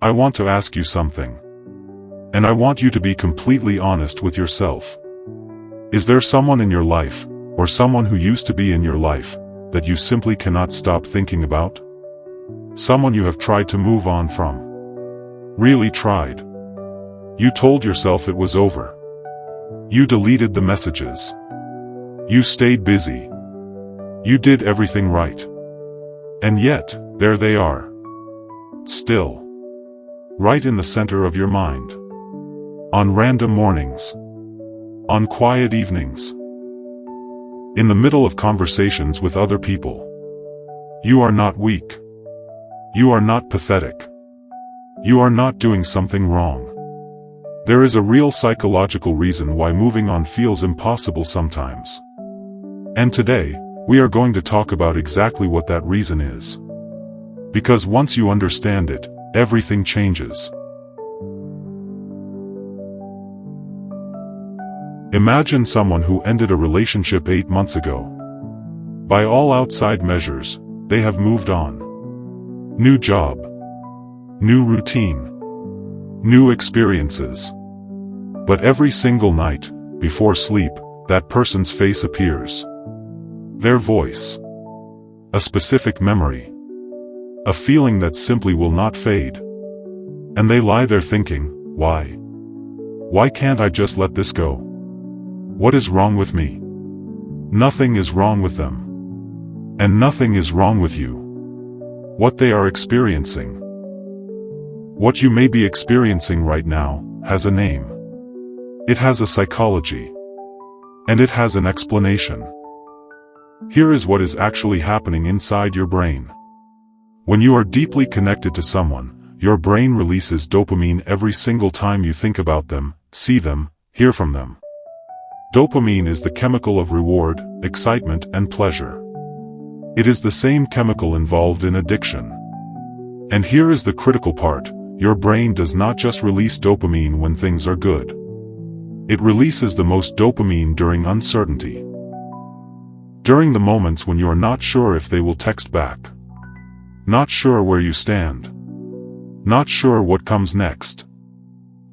I want to ask you something. And I want you to be completely honest with yourself. Is there someone in your life, or someone who used to be in your life, that you simply cannot stop thinking about? Someone you have tried to move on from. Really tried. You told yourself it was over. You deleted the messages. You stayed busy. You did everything right. And yet, there they are. Still. Right in the center of your mind. On random mornings. On quiet evenings. In the middle of conversations with other people. You are not weak. You are not pathetic. You are not doing something wrong. There is a real psychological reason why moving on feels impossible sometimes. And today, we are going to talk about exactly what that reason is. Because once you understand it, everything changes. Imagine someone who ended a relationship 8 months ago. By all outside measures, they have moved on. New job. New routine. New experiences. But every single night, before sleep, that person's face appears. Their voice. A specific memory. A feeling that simply will not fade. And they lie there thinking, why? Why can't I just let this go? What is wrong with me? Nothing is wrong with them. And nothing is wrong with you. What they are experiencing. What you may be experiencing right now, has a name. It has a psychology. And it has an explanation. Here is what is actually happening inside your brain. When you are deeply connected to someone, your brain releases dopamine every single time you think about them, see them, hear from them. Dopamine is the chemical of reward, excitement, and pleasure. It is the same chemical involved in addiction. And here is the critical part, your brain does not just release dopamine when things are good. It releases the most dopamine during uncertainty. During the moments when you are not sure if they will text back. Not sure where you stand. Not sure what comes next.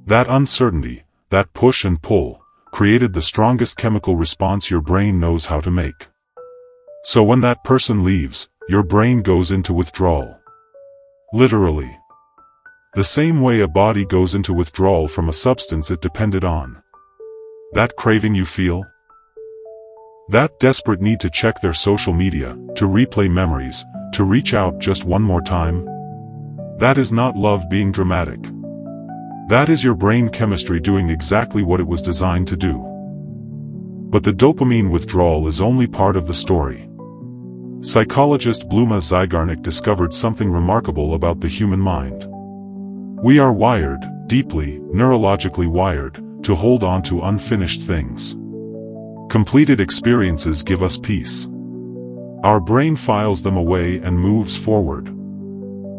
That uncertainty, that push and pull, created the strongest chemical response your brain knows how to make. So when that person leaves, your brain goes into withdrawal. Literally. The same way a body goes into withdrawal from a substance it depended on. That craving you feel? That desperate need to check their social media, to replay memories, to reach out just one more time? That is not love being dramatic. That is your brain chemistry doing exactly what it was designed to do. But the dopamine withdrawal is only part of the story. Psychologist Bluma Zygarnik discovered something remarkable about the human mind. We are wired, deeply, neurologically wired, to hold on to unfinished things. Completed experiences give us peace. Our brain files them away and moves forward.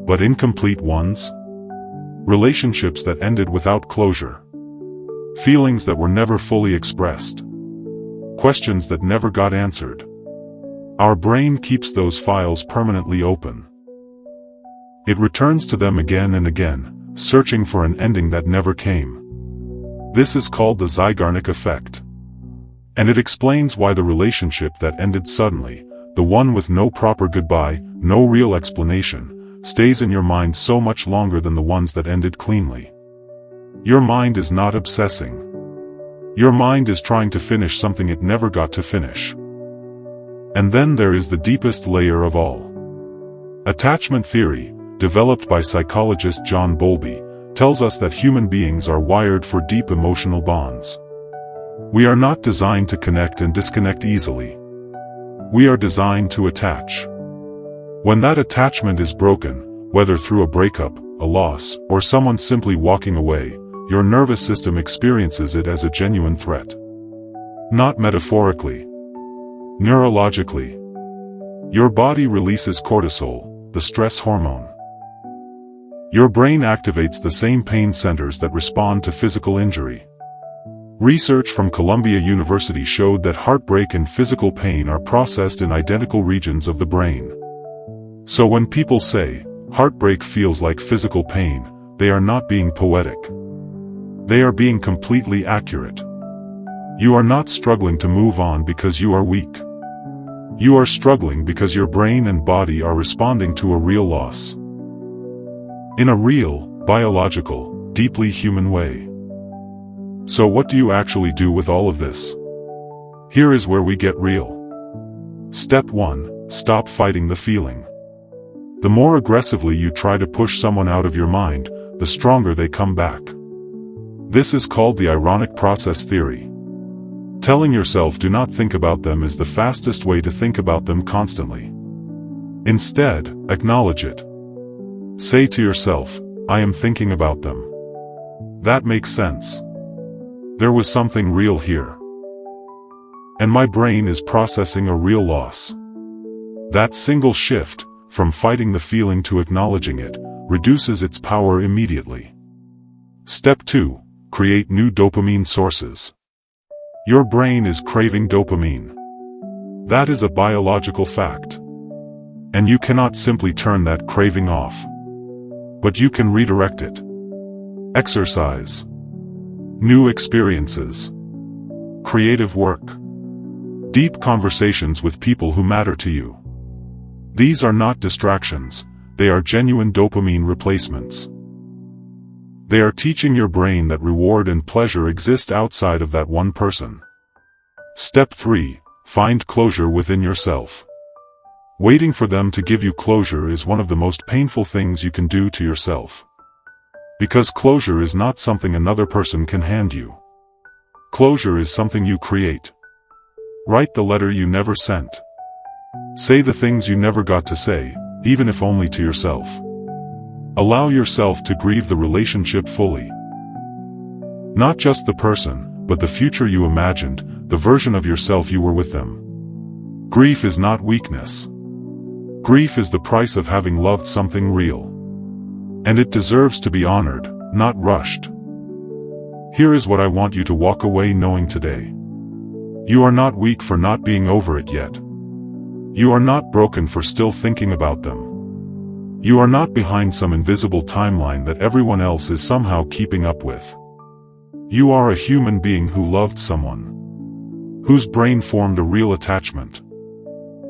But incomplete ones? Relationships that ended without closure. Feelings that were never fully expressed. Questions that never got answered. Our brain keeps those files permanently open. It returns to them again and again, searching for an ending that never came. This is called the Zygarnik effect. And it explains why the relationship that ended suddenly, the one with no proper goodbye, no real explanation, stays in your mind so much longer than the ones that ended cleanly. Your mind is not obsessing. Your mind is trying to finish something it never got to finish. And then there is the deepest layer of all. Attachment theory, developed by psychologist John Bowlby, tells us that human beings are wired for deep emotional bonds. We are not designed to connect and disconnect easily. We are designed to attach. When that attachment is broken, whether through a breakup, a loss, or someone simply walking away, your nervous system experiences it as a genuine threat. Not metaphorically. Neurologically. Your body releases cortisol, the stress hormone. Your brain activates the same pain centers that respond to physical injury. Research from Columbia University showed that heartbreak and physical pain are processed in identical regions of the brain. So when people say, heartbreak feels like physical pain, they are not being poetic. They are being completely accurate. You are not struggling to move on because you are weak. You are struggling because your brain and body are responding to a real loss. In a real, biological, deeply human way. So what do you actually do with all of this? Here is where we get real. Step 1. Stop fighting the feeling. The more aggressively you try to push someone out of your mind, the stronger they come back. This is called the ironic process theory. Telling yourself do not think about them is the fastest way to think about them constantly. Instead, acknowledge it. Say to yourself, I am thinking about them. That makes sense. There was something real here. And my brain is processing a real loss. That single shift, from fighting the feeling to acknowledging it, reduces its power immediately. Step 2. Create new dopamine sources. Your brain is craving dopamine. That is a biological fact. And you cannot simply turn that craving off. But you can redirect it. Exercise. New experiences. Creative work. Deep conversations with people who matter to you. These are not distractions, they are genuine dopamine replacements. They are teaching your brain that reward and pleasure exist outside of that one person. Step 3. Find closure within yourself. Waiting for them to give you closure is one of the most painful things you can do to yourself. Because closure is not something another person can hand you. Closure is something you create. Write the letter you never sent. Say the things you never got to say, even if only to yourself. Allow yourself to grieve the relationship fully. Not just the person, but the future you imagined, the version of yourself you were with them. Grief is not weakness. Grief is the price of having loved something real. And it deserves to be honored, not rushed. Here is what I want you to walk away knowing today. You are not weak for not being over it yet. You are not broken for still thinking about them. You are not behind some invisible timeline that everyone else is somehow keeping up with. You are a human being who loved someone. Whose brain formed a real attachment.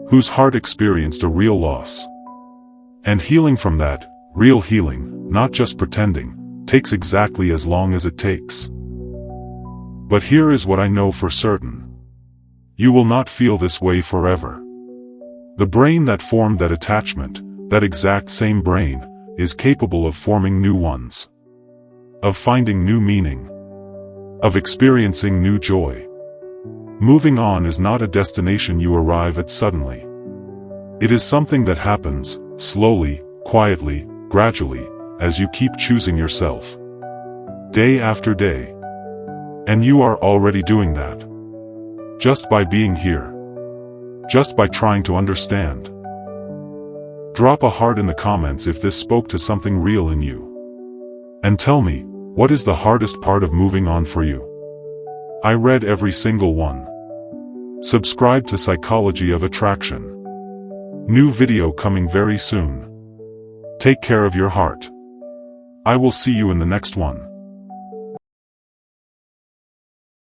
Whose heart experienced a real loss. And healing from that, real healing, not just pretending, takes exactly as long as it takes. But here is what I know for certain. You will not feel this way forever. The brain that formed that attachment, that exact same brain, is capable of forming new ones. Of finding new meaning. Of experiencing new joy. Moving on is not a destination you arrive at suddenly. It is something that happens, slowly, quietly, gradually, as you keep choosing yourself. Day after day. And you are already doing that. Just by being here. Just by trying to understand. Drop a heart in the comments if this spoke to something real in you. And tell me, what is the hardest part of moving on for you? I read every single one. Subscribe to Psychology of Attraction. New video coming very soon. Take care of your heart. I will see you in the next one.